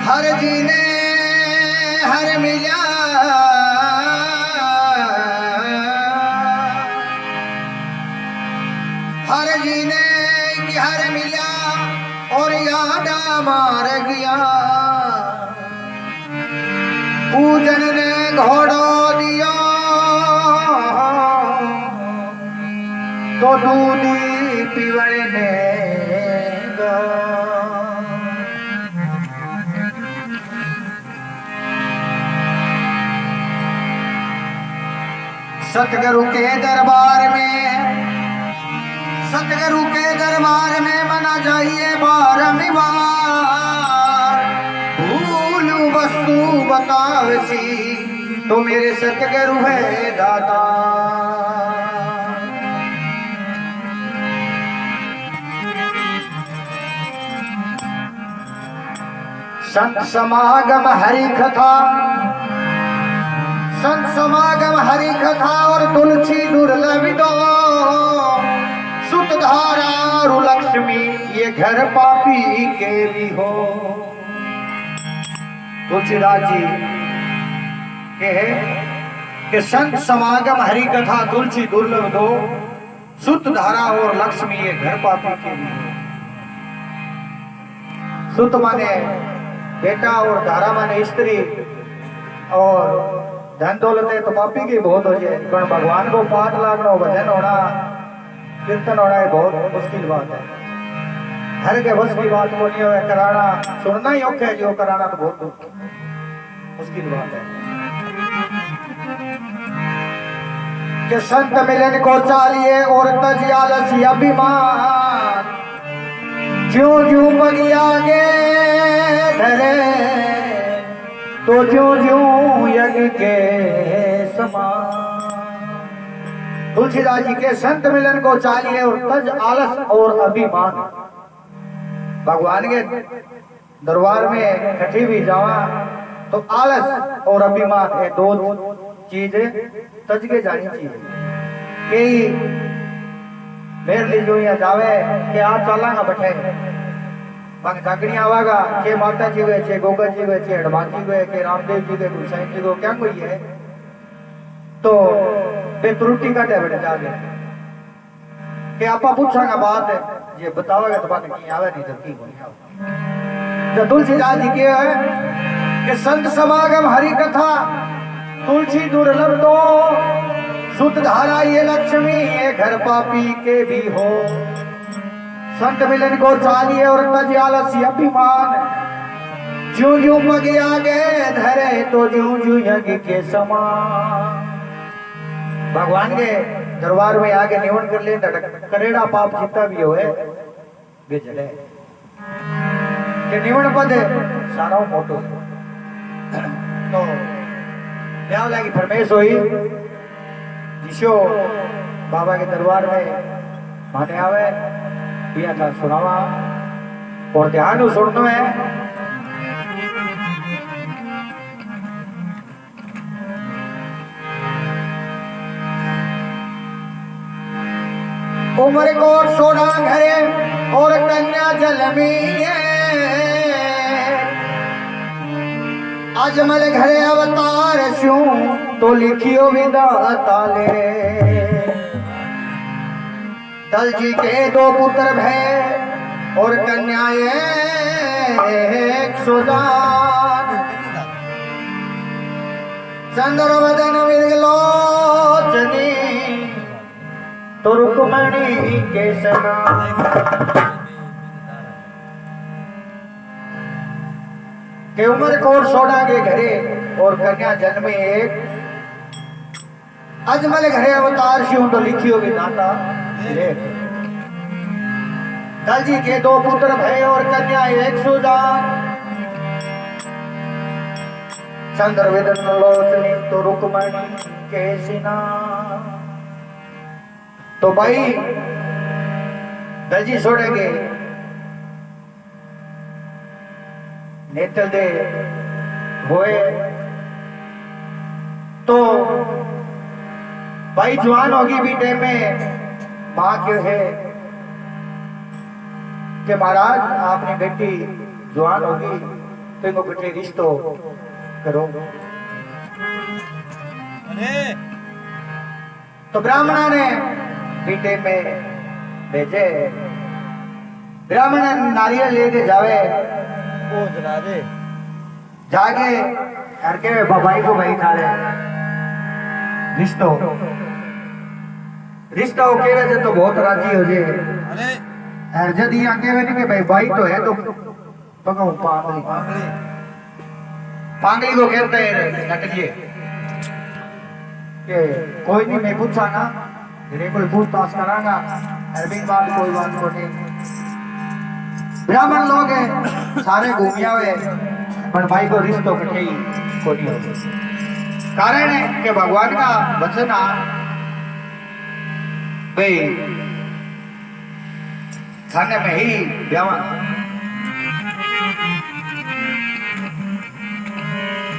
हर जीने हर मिला हर जीने की हर मिला और याद मार गया पूजन ने घोड़ो दिया तो दूधी पीवने सतगुरु के दरबार में सतगुरु के दरबार में मना जाइए बारंबार भूल वस्तु बतावसी तो मेरे सतगुरु है दाता। संत समागम हरि कथा संत समागम हरि कथा और तुलसी दुर्लभ दो सुत धारा लक्ष्मी ये घर पापी के भी हो। तुलसीदास जी के संत समागम हरि कथा तुलसी दुर्लभ दो सुत धारा और लक्ष्मी ये घर पापी के भी हो। सुत माने बेटा और धारा माने स्त्री और धन दौलत है तो पापी की बहुत हो जाए पर भगवान को पाठ लागना भजन होना कीर्तन होना है बहुत मुश्किल बात है। हर के बस की बात को नहीं हो कराना सुनना ही औखा है जो कराना तो बहुत मुश्किल बात है। कि संत मिलन को चालिए और तज आलसी अभिमान ज्यों ज्यों बगिया गे धरे तो ज्यों ज्यों यज्ञ के समान। तुलसीदास जी के संत मिलन को चाहिए और तज आलस और अभिमान। भगवान के दरबार में कठी भी जावा तो आलस और अभिमान ये दो चीजें तज के जानी चाहिए। कई मेरे लिए जो यहाँ जावे कि आप चलांगा बैठे बाकी जागनी आवागा के माता जी गए छे गोगा जी गए छे हनुमान जी गए के रामदेव जी गए गुरुसाहिब जी को क्या कोई है तो बे त्रुटि का डेविड जागे के आपा पूछांगा बात है ये बताओगे तो बात नहीं आवे नहीं तो की नहीं आवे। तो तुलसीदास जी के है कि संत समागम हरि कथा तुलसी दुर्लभ दो सुत धारा ये लक्ष्मी ये घर पापी के भी हो। संत मिलन को चाहिए और तज आलसी अभिमान ज्यों ज्यों मगे आगे धरे तो ज्यों ज्यों यज्ञ के समान। भगवान के दरबार में आगे निवण कर ले करेड़ा पाप जितना भी होए वे जले के निवण पद सारा मोटो तो क्या लगी फरमेश हुई जिसो बाबा के दरबार में माने आवे पिया था सुनावा और ध्यान सुनना है। उम्र को सोना घरे और कन्या जल में अजमल घरे अवतार स्यू तो लिखियो विधाता ले। दल जी के दो पुत्र भय और कन्याएं एक सुजान चंद्र वदन मृगलोचनी तो रुक्मणी के सना। के उम्र कोट सोना के घरे और कन्या जन्मे एक अजमल घरे अवतार शिव तो लिखियो विधाता ले। दल जी के दो पुत्र भय और कन्या एक सुजान चंद्र वेदन लोचनी तो रुक्मणी के सिना। तो भाई दल जी छोड़ेंगे नेत्र दे होए तो भाई जवान होगी बीटे में मां क्यों है कि महाराज आपने बेटी जवान होगी तो इनको कठे रिश्तो करो। तो ब्राह्मणा ने बीटे में भेजे, ब्राह्मण नारियल लेके जावे जाके घर के भाई को भाई खा ले रिश्तो रिश्ता हो के तो बहुत राजी हो जाए। अरे जदी आके नहीं कि भाई तो है तो पकाऊ पांगली पांगली को कहते हैं नटकिए कि कोई नहीं मैं पूछा ना मेरे कोई पूछताछ करांगा अरबी बात कोई बात को नहीं। ब्राह्मण लोग हैं सारे घूमिया हुए पर भाई को रिश्तो कटे ही को नहीं हो। कारण है कि भगवान का वचन आ भाई खाने में ही ब्याह।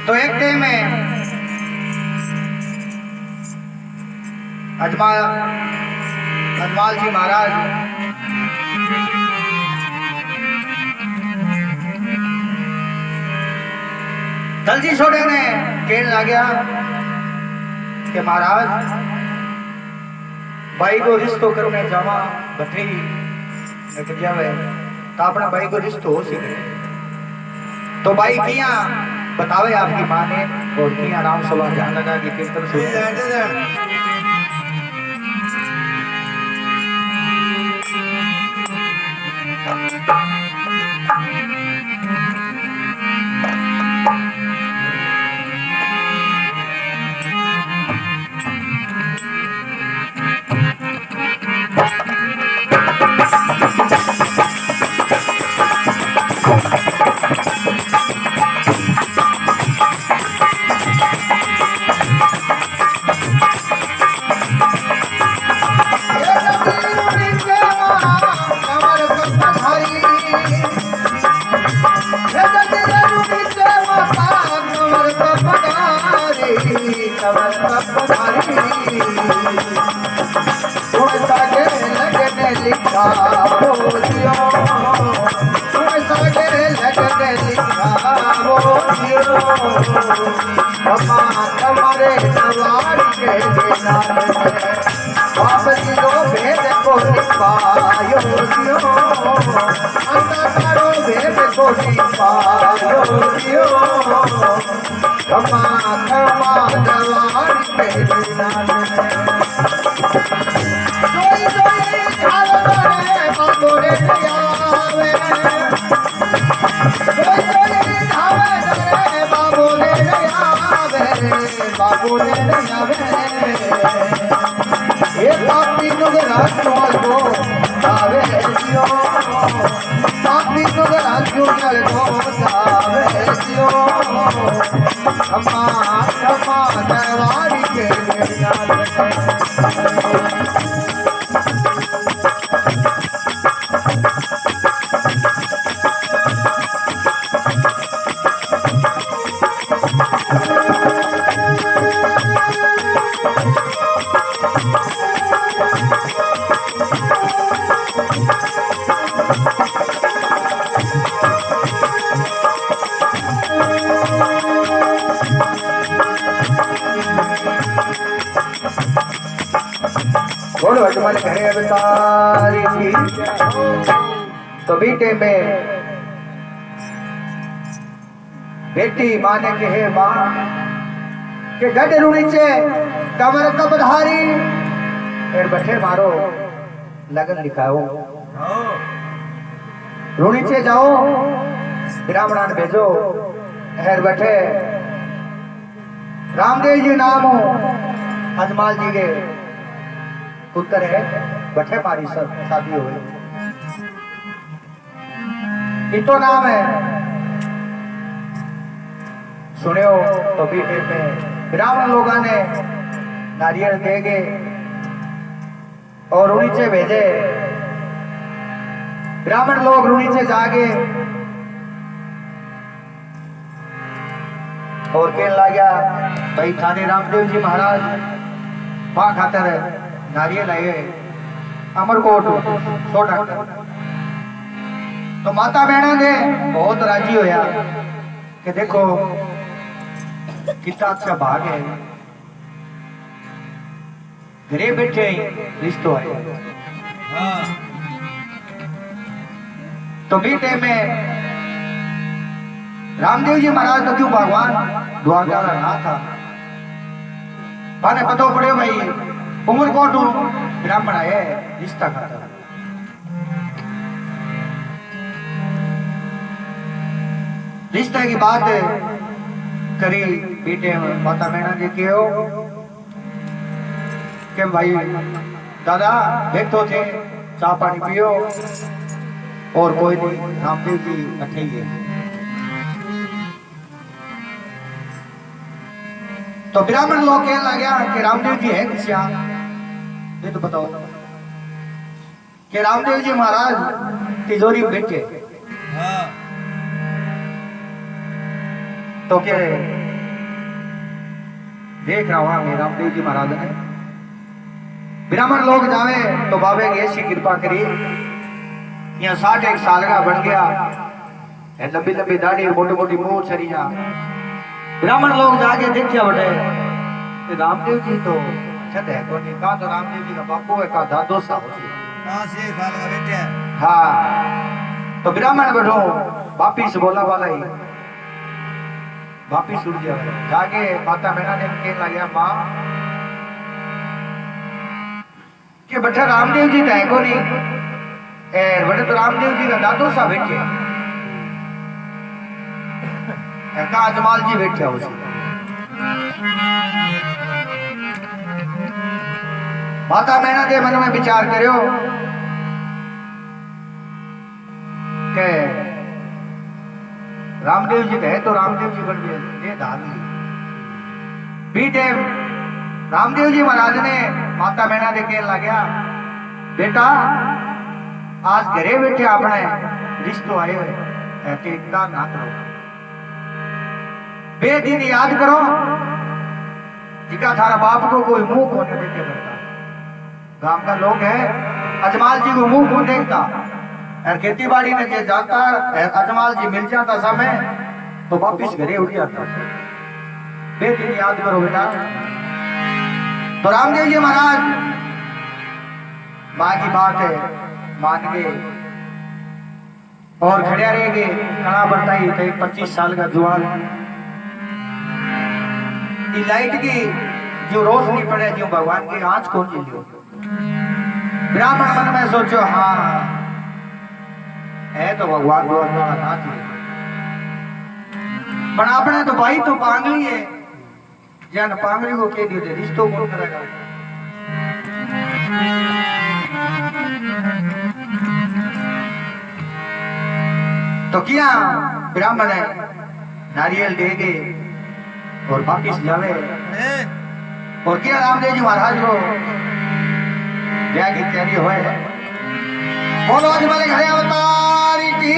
तो एक टाइम में अजमाल जी महाराज दलजी छोड़े ने कहने लगा कि महाराज भाई को रिश्तो करने जावा बठी निकल जावे तो अपना भाई को रिश्तो हो सके। तो भाई किया बतावे आपकी माँ ने और किया राम सभा ध्यान लगा कि कीर्तन सुन। हमारे सवार के वापसी को भेद को निपायो अंतकारो भेद को निपायो क्षमा क्षमा जवार के जोई जोई झालरे बाबोरे आवे जोई जोई झालरे बाबोरे बाबू ने ये पापी नुगरा चोल को आवे जियो पापी नुगरा चोल को आवे जियो क्षमा क्षमा दरबारी के घरे अवतारी थी। तो बेटे में बेटी माने के है मां के गड नीचे कमर कबधारी फिर बैठे मारो लगन दिखाओ नीचे जाओ ब्राह्मण भेजो हेर बैठे रामदेव जी नाम हो अजमाल जी के पुत्र है बठे मारी शादी हुई इतो नाम है सुनियो। तो बेटे में ब्राह्मण लोगों ने नारियल देगे और नीचे भेजे। ब्राह्मण लोग नीचे जागे और कहने लगा भाई थाने रामदेव जी महाराज वहां खातर नारियल आए अमरकोट 100 डॉक्टर। तो माता बहना ने बहुत राजी होया कि देखो कितना अच्छा भाग है, घरे बैठे ही रिश्तो है। तो बीते में रामदेव जी महाराज तो क्यों भगवान द्वारका ना था, माने पता पड़े भाई उम्र को ब्राह्मण है रिश्ता खाता। रिश्ते की बात करी बेटे माता मैना जी के हो कि भाई दादा बैठो थे चाय पानी पियो और कोई नहीं रामदेव जी बैठे ही है। तो ब्राह्मण लोग कहने लगे कि रामदेव जी है किसिया, ये तो बताओ कि रामदेव जी महाराज तिजोरी में बैठे। तो क्या देख रहा हूं मैं रामदेव जी महाराज ने ब्राह्मण लोग जावे तो बाबे की ऐसी कृपा करी, यहाँ 61 साल का बन गया, लंबी लंबी दाढ़ी मोटी मोटी मुंह छरिया। ब्राह्मण लोग जाके देखिया बटे रामदेव जी तो छत है कोई कहा तो रामदेव जी का बापू है कहा दादो सा हो साल का बेटे। हाँ तो ब्राह्मण बैठो वापिस बोला वाला ही वापिस उड़ गया। जाके माता मैना ने कहने लगा माँ कि बेटा रामदेव जी है को नहीं बड़े तो रामदेव जी का दादो सा बैठे कहा अजमाल जी बैठे उसे। माता मैना के मन में विचार करो के रामदेव जी है तो रामदेव जी बन गए धामी बीते। रामदेव जी महाराज ने माता मैना दे कहने लगा बेटा आज घरे बैठे अपने रिश्तो आए हुए इतना ना करो, बेदिन याद करो जिका थारा बाप को कोई मुंह कौन देखे करता। गांव का लोग है अजमाल जी को मुंह कौन देखता और खेती बाड़ी में जे जाता अजमाल जी मिल जाता समय तो वापिस घरे उठ जाता। बेदिन याद करो बेटा। तो रामदेव जी महाराज माँ की बात है मान गए और खड़े रह गए। कड़ा बताई थे 25 साल का जुआन लाइट की जो रोशनी पड़े जो भगवान की आंच कौन सी लियो। ब्राह्मण मन में सोचो हाँ है तो भगवान पर आपने तो भाई तो पांगली है जन पांगली को कह दिए रिश्तो कौन करेगा। तो क्या ब्राह्मण है नारियल दे गए और वापिस जावे और क्या रामदेव जी महाराज को ब्याह की तैयारी हुए। बोलो आज वाले घरे अवतारी की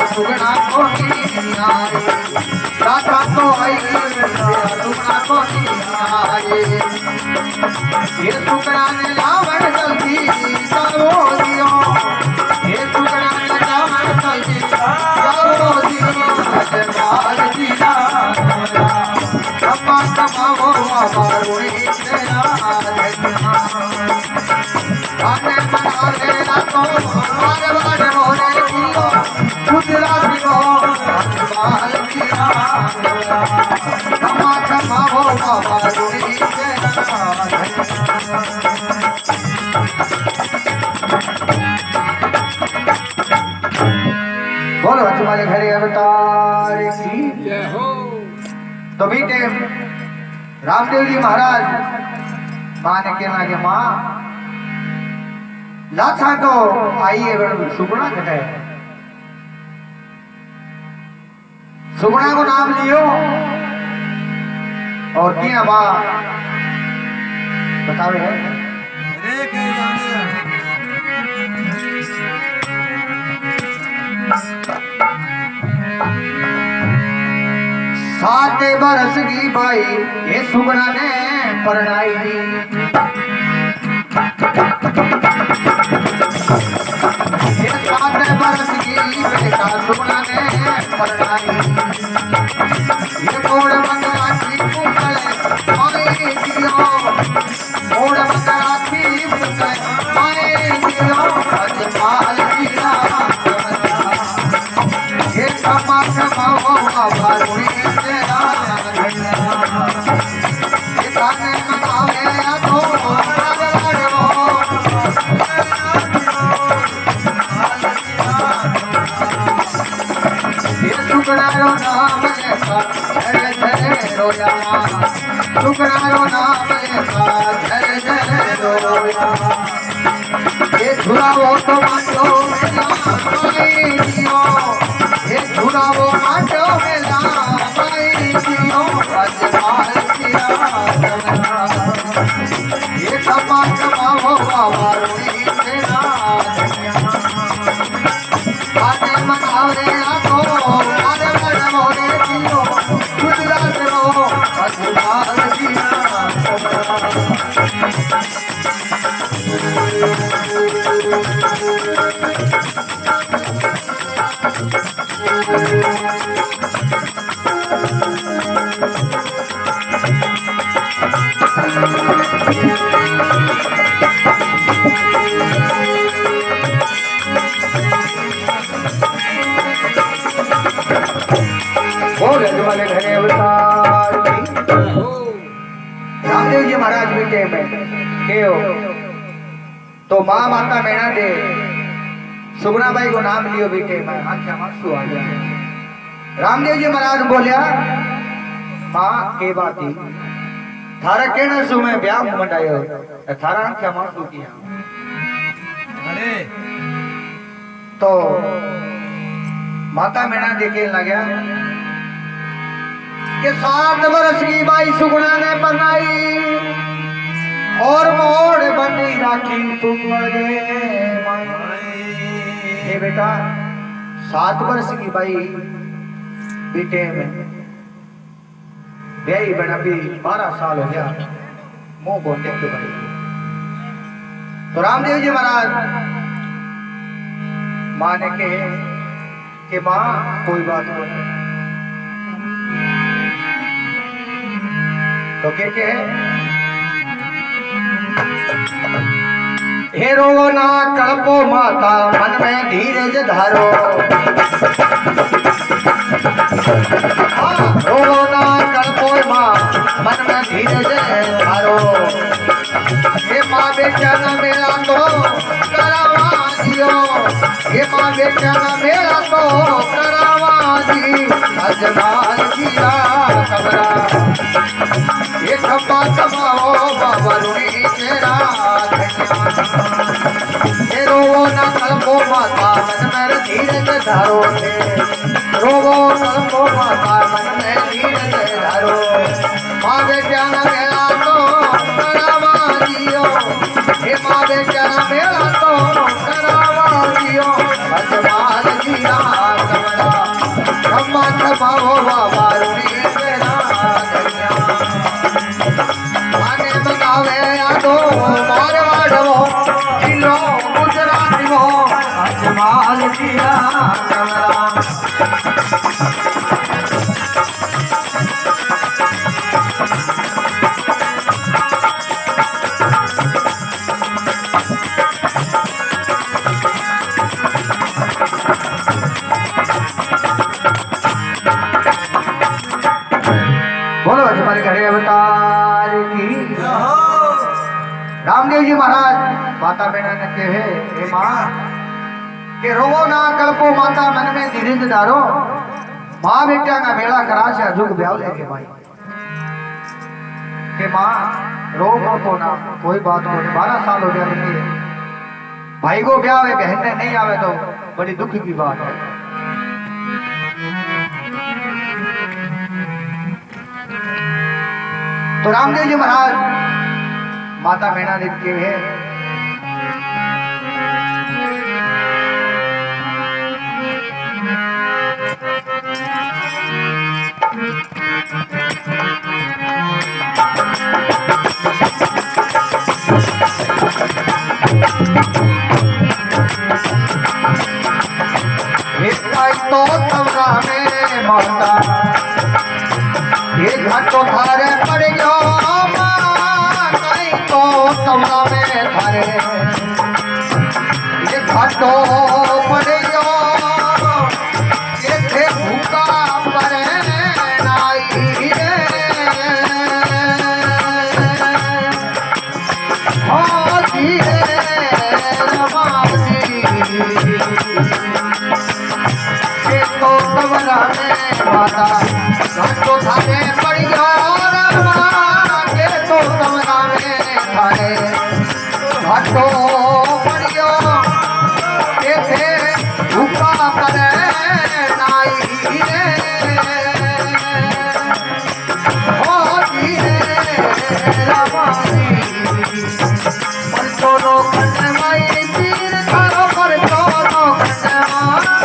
सुगना को राधा तो आई सुगना को ये सुगना ने लावण जल्दी करो दियो ये सुगना ने लावण जल्दी करो दियो अजमाल किया क्षमा क्षमा हो बाबा रुणी बोलो तुम्हारे घरे अवतार की जय हो। तो बेटे रामदेव जी महाराज माँ ने कहना कि माँ लाछा तो आइए सुगुणा घटे सुगुणा को नाम लियो और किया माँ बतावे है सात बरस की भाई ये सुगुणा ने परनाई दी ये 7 बरस की बेटा सुगुणा ने परनाई ये मोड़ मंगला की पुतले माए दियो मोड़ मंगला की पुतले माए दियो अजमाल किया ये क्षमा क्षमा हो बाबा रुणी तेरा ये ताने मनावे तो ये सुगुणारो नाम लेखा जय जय रोया सुगुणारो नाम लेखा जय जय रोया ये झुरावो तो मांडो मेला माई दियो ये झुरावो मांडो मेला माई दियो अजमाल किया ये क्षमा क्षमा हो बाबा रुणी तेरा आने मनावे आको आने मोरे दियो गुजरात रो अजमाल किया वाले घरे अवतार रामदेव जी महाराज बेटे में केओ तो माँ माता मैना दे सुगुणा बाई को नाम लियो बेटे में आंखें आंसू आ गया रामदेव जी महाराज बोलिया माँ के बात ही थारा कहना सु मैं ब्याह मंडायो थारा आंखें आंसू किया तो माता मैना देखे लगा कि 7 वर्ष की बाई सुगुणा ने बनाई और मोड़ बनी राखी तुम ये बेटा 7 वर्ष की बाई बेटे में ब्याही बना भी 12 साल हो गया मुंह बोलते के भाई तो रामदेव जी महाराज माँ ने कहे कि माँ कोई बात नहीं तो कहते हैं हे रो ना कल्पो माता मन में धीरज धारो रो ना कल्पो माँ मन में धीरज धारो ये माँ बेटा न मेरा तो करावा दियो ये माँ बेटा न मेरा तो करावा दी अजमाल किया कमरा ये खपा कमाओ बाबा रुणी तेरा ये रोवो न कल्पो माता मन में धीरज धारो थे रोवो कल्पो माता मन में धीरज धारो माँ बेटा न मेरा तो करावा दियो ये माँ बेटा न मेरा तो करावा दियो अजमाल किया कमरा खम्मा खमाओ बाबा रुणी तेरा आने बनावे आदो मारवाड़ो किलो गुजराती हो अजमाल किया कमरा रामदेव जी महाराज माता बहना ने कहे हे माँ के रोवो ना कल्पो माता मन में धीरज डारो माँ बेटा का मेला करा से अजुग ब्याह लेके भाई के माँ रो कल्पो ना कोई बात नहीं 12 साल हो गया लेकिन भाई को ब्याह है बहन ने नहीं आवे तो बड़ी दुख की बात है। तो रामदेव जी महाराज माता मैना देव के है तो तमरा में माता ये घाटो थारे पड़ गयो तो तमरा में थारे ये घाटो पड़ गयो ये थे भूखा पर नाई रे हाँ जी तो तमरा में माता घाटो थारे पड़ गयो के तो तमरा में थारे घाटो पड़ गयो के थे भूखा पर नाई रे हो जी रमाई पर दोनों कन्माई तीर थारो पर दोनों कन्माई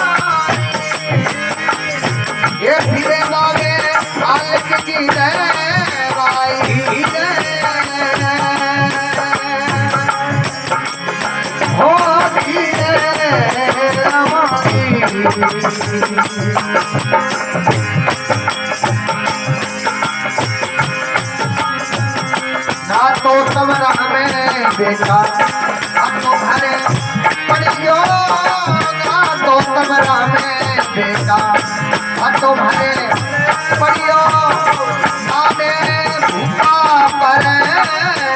ये फिरे मांगे आलक की भाई हो ना तो तमरा में बेटा तो भरे पड़ियो ना तो तमरा में बेटा तो भरे पड़ियो आने भूखा पर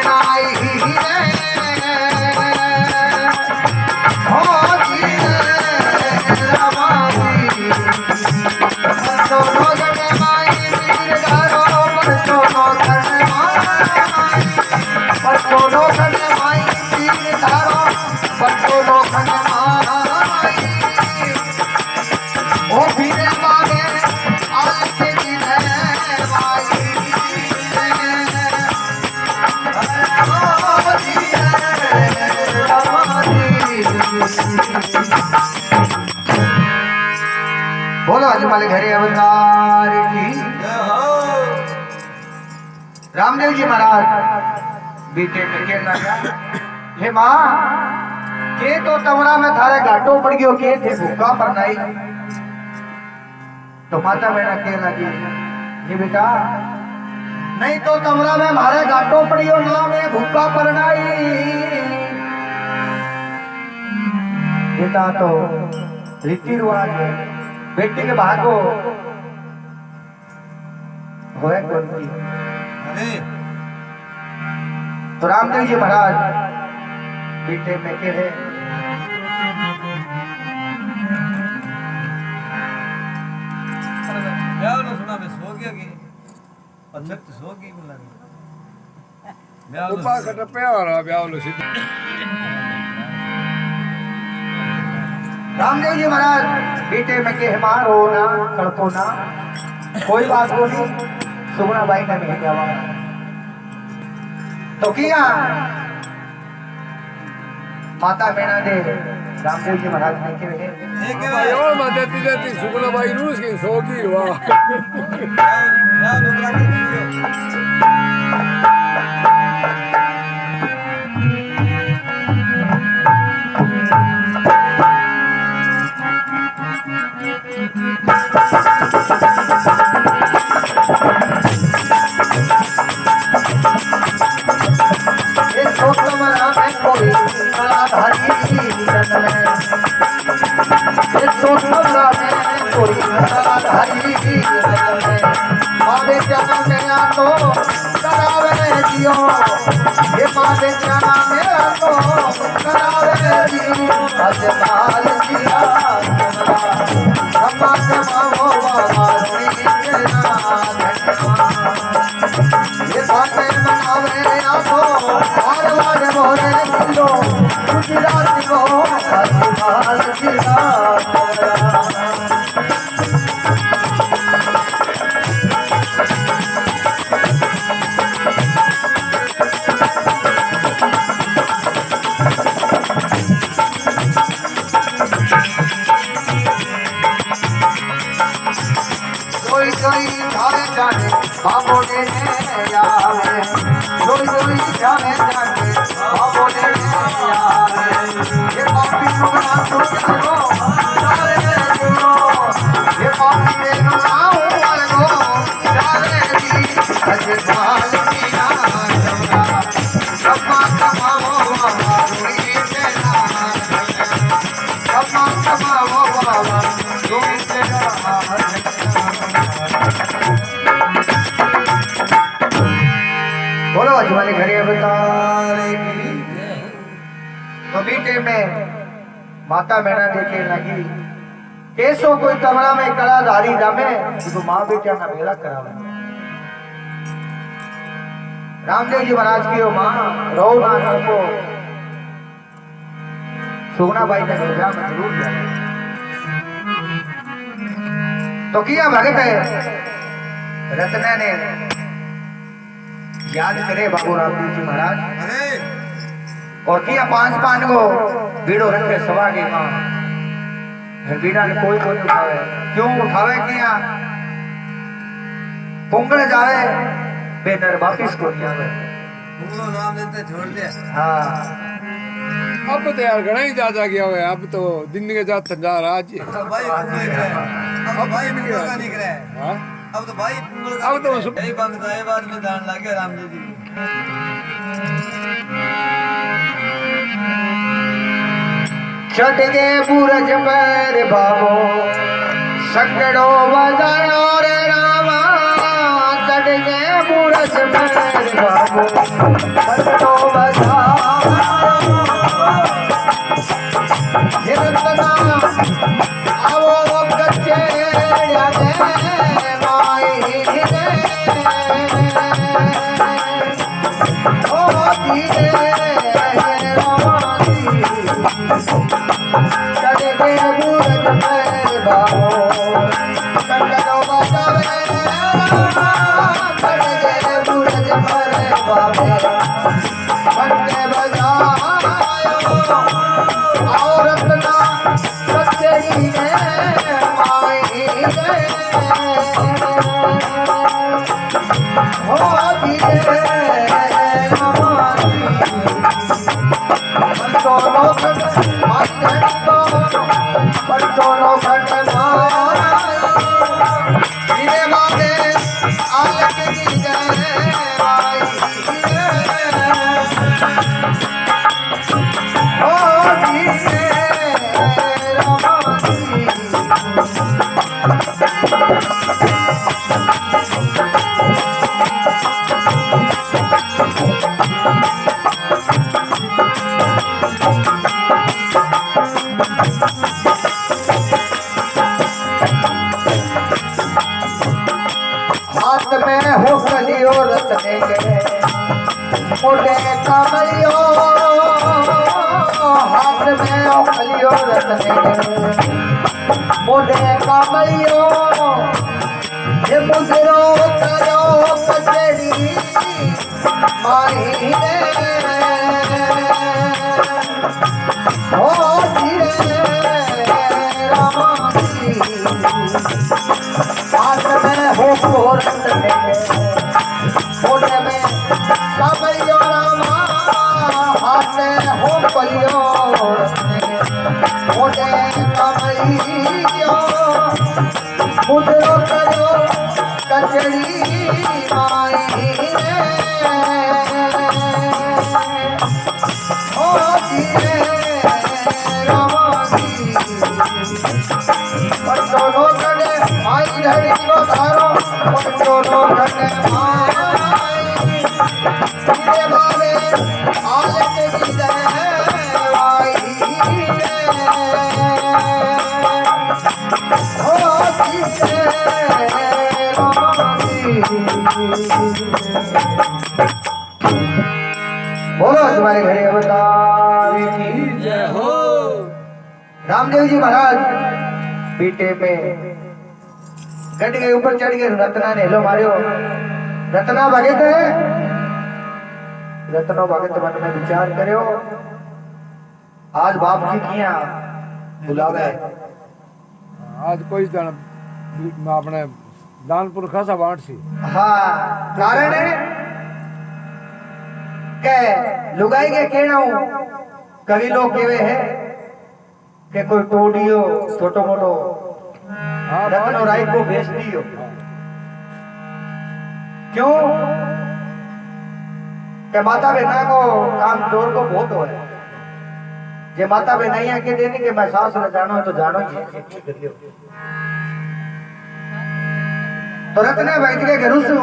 नाई रे हो जी रमाई दोनों जने माई वीर गारो दोनों जने माई वीर गारो दोनों जने माई ओ वीर मांगे आके जी भाई बोलो अजमल घरे अवतार की। रामदेव जी महाराज बीते में कहना हे माँ के तो तमरा में थारे घाटो पड़ गयो के थे भूखा पर नहीं तो माता बहना कह लगी ये बेटा नहीं तो तमरा में मारे घाटो पड़ियो ना में भूखा पर नहीं बेटा तो रीति रिवाज है बेटी के भागो होए कौन की तो रामदेव जी महाराज बेटे में के है ब्याह लो सुना मैं सो गया कि अच्छा तो सो गई बोला ब्याह लो ऊपर कट पे आ रहा ब्याह लो सीधा रामदेव जी महाराज बेटे में के मारो ना कड़को ना कोई बात को नहीं सुगुना बाई का नहीं जावा तो किया माता बेना दे रामदेव जी महाराज ने के एक और मदद देती सुगुना भाई रूस की सोगी वाह ब्याह लो तो आज माल दिया रब्बा के मावो मारो ये बातें बनावे आसो और वाले मोरे किलो गुजरात को आज माल दिया कोई जाने जाने बाबो ने आवे कोई जाने जाने बाबो ने आवे ये पापी सुना तो चलो सारे सुनो ये पापी ने नाऊ वालो सारे जी अजमाल किया रब्बा कमाओ मारुई तेरा रब्बा कमाओ मारुई तेरा बोलो अजमाली घरे बताने की तो बीते में माता मैना देखे लगी केसो कोई तमड़ा में कड़ा धारी जामे तो माँ बेटा ना मेला करावे रामदेव जी महाराज की ओ माँ रो ना को सोना भाई ने भेजा जरूर जाए तो किया भगत है रत्ना ने याद करे बाबू रामदेव जी महाराज अरे और किया 5 को बीड़ो रखे सवा के मां बीड़ा ने कोई उठावे क्यों उठावे किया पोंगल जावे बेदर वापिस को नहीं आवे पूरो नाम लेते छोड़ दे हाँ अब तो यार घना ही ज्यादा गया हुआ है अब तो दिन के जात जा रहा आज अब भाई पूरे करे अब भाई पूरा का निकले हाँ अब तो भाई पूरा अब तो यही बंद था ये बात में जान लगे रामदेव जी छठ के पूरज पर बाबो संगड़ो बजायो रे रामा छठ के पूरज पर बाबो संगड़ो बजायो ये रत्ना आवो कच्चे यादे माई रे ओ धीरे हाथ में हो कलियो रत्ने के मोटे कमलियो हाथ में हो कलियो रत्ने के मोटे कमलियो ये मुजरो करो कचड़ी माही रे हो धीरे रामाजी हाथ में हो रत्ने मोटे में कमलियो रामा हाथ में हो कलियो मोटे कमलियो मुजरो करो कचड़ी माई रे ओ धीरे रामाजी दोनों गणे माई धड़ी को धारो दोनों गणे माई धीरे भावे आलक की जय माई रे बोलो तुम्हारे घरे अवतार की जय हो। रामदेव जी महाराज बीटे में गड्ढ के ऊपर चढ़ गए। रत्ना ने हेलो मारियो। रत्ना भगत रत्नो भगत मन में विचार करो। आज बाप जी किया बुलावे। आज कोई जन अपने दानपुर खासा बांट सी। हाँ कारण है के लुगाई के कहना कवि लोग केवे है कि कोई टोडियो छोटो मोटो हाँ रत्नो राय को भेज दियो। क्यों कि माता बहना को काम चोर को बहुत हो है। जे माता बहना ही आके देने के मैं सास न जानो तो जानो ही तो रत्ने बैठ के घरू से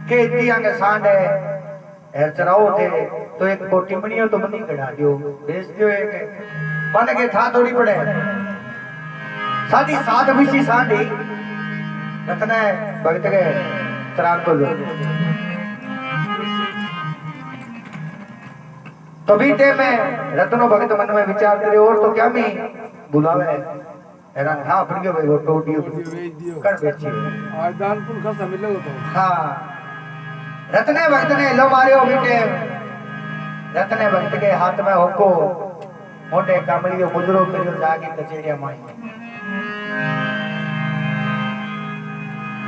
के इतनी आगे सांड है चराओ थे तो एक कोटी मणियो तो मनी कढ़ा दियो भेज दियो। एक बन के था थोड़ी पड़े साधी सात विशी सांडी रत्ने भगत के चराग को तो बीते में रत्नो भगत मन में विचार करे और तो क्या मैं बुलावे हैरान हाँ पड़ गयो भाई वो टोटियो कर बेची आज दानपुर खासा मिलेगा तो। हाँ रत्ने भगत ने लो मारियो बीते। रत्ने भगत के हाथ में होको मोटे कामलियो गुजरो करियो जाके कचेरिया माई।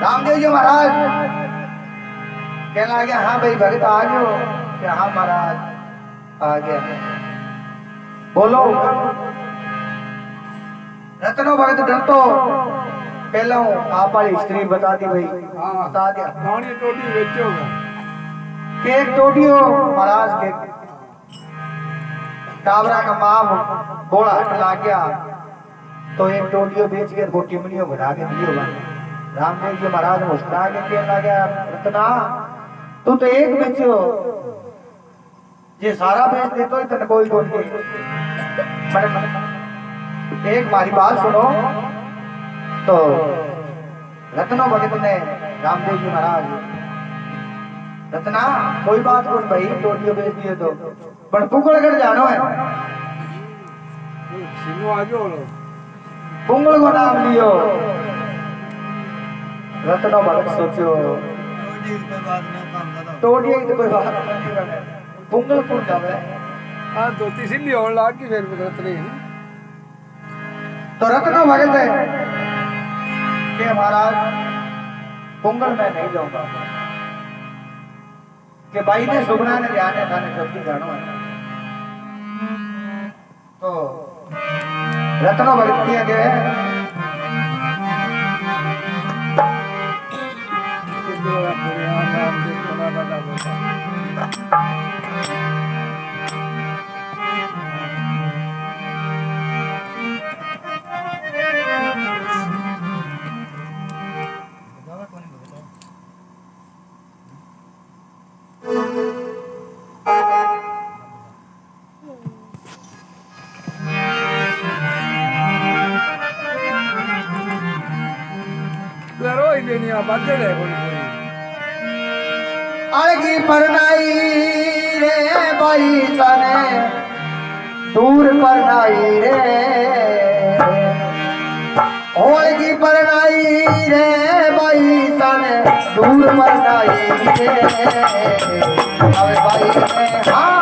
रामदेव जी महाराज कहने लगे हाँ भाई भगत आ गयो कि हाँ महाराज आ गया। बोलो रत्नो भगत डरतो पहला आप वाली स्त्री बता दी भाई बता दिया पानी टोटी बेचोगा कि एक टोटियो महाराज के टावरा का माप घोड़ा हट ला गया तो एक टोटियो बेच के गोटी मणियों बढ़ा के दियो। रामदेव जी महाराज मुस्कुरा के कहने लगा रत्ना तू तो एक बेचो ये सारा बेच दे तो इतना कोई एक मारी बात सुनो। तो रत्नो भगत ने रामदेव जी महाराज रत्ना कोई बात कौन भाई टोटियो बेच दिए तो पर पुंगलगढ़ जानो है। सिनो आजो पुंगल को नाम लियो। रत्नो भगत सोचो टोटियो की तो कोई बात नहीं बने पुंगल कौन जावे। हाँ तो तीसरी और लाख की फिर बदलत रही है। तो रत्नो भगत है कि महाराज पुंगल में नहीं जाऊंगा कि भाई ने सुगना ने ध्यान है थाने सबकी जानो है। तो रत्नो भगत किया गया है अलगी परनाई रे बाई सने दूर परनाई रे होलगी परनाई रे बाई सने दूर परनाई रे अबे भाई ने हाँ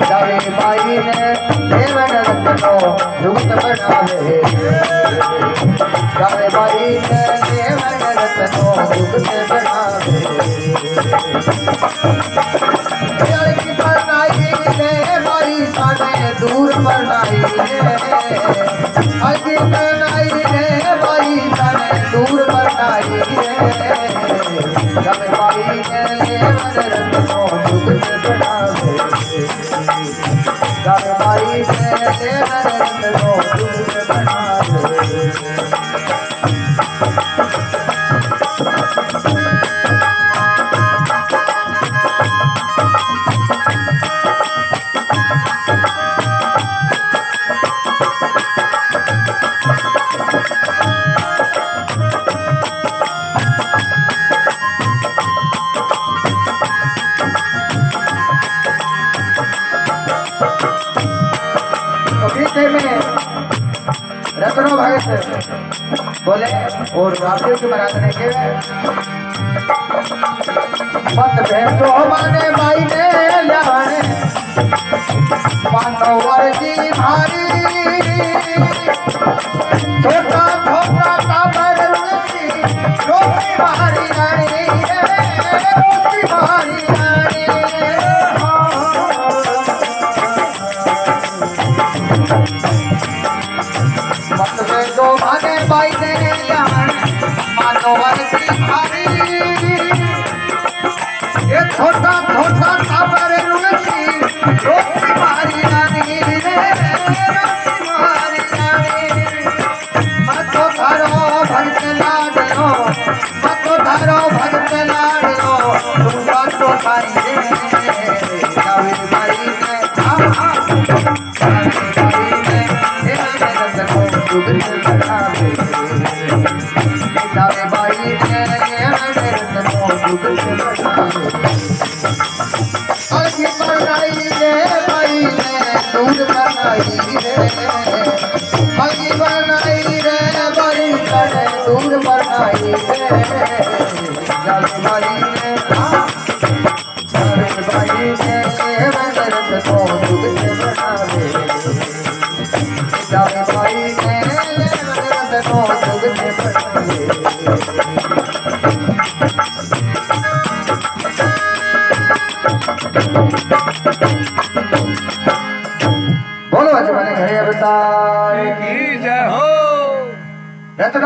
जावे भाई ने देवन रत्नो जुगत बनावे जावे भाई ने देवन रत्नो जुगत बनावे की परनाई रे भाई साने दूर परनाई रे अजी परनाई रे भाई साने दूर परनाई रे जावे भाई ने देवन रत्नो जुगत बनावे जावे भाई ने देवन रत्नो जुगत बनावे। रत्नो भगत बोले और राष्ट्र की मरादने के मत भेजो माने भाई ने लाने मानो वर्दी भारी छोटा छोटा काबर रुसी रोटी भारी रानी रोटी भारी रानी मत भेजो माने भाई ने लाने मानो वर्दी भारी ये छोटा छोटा काबर रुसी रोटी भारी रानी रोटी भारी रानी मतो धारो भक्त लाडो मतो धारो भक्त लाडो तुम बातो भाई रे जावे भाई ने भाई ने हे मेरे को दुगरी बनावे जावे भाई ने मेरे को दुगरी बनावे अलगी बनाई रे भाई ने दूध बनाई रे अलगी बनाई रे भाई ने दूध बनाई रे जावे भाई ने जावे भाई ने मेरे को दूध बनावे जावे भाई ने मेरे को दूध बनावे बोलो अजमल है अवतार की जय हो। रत्न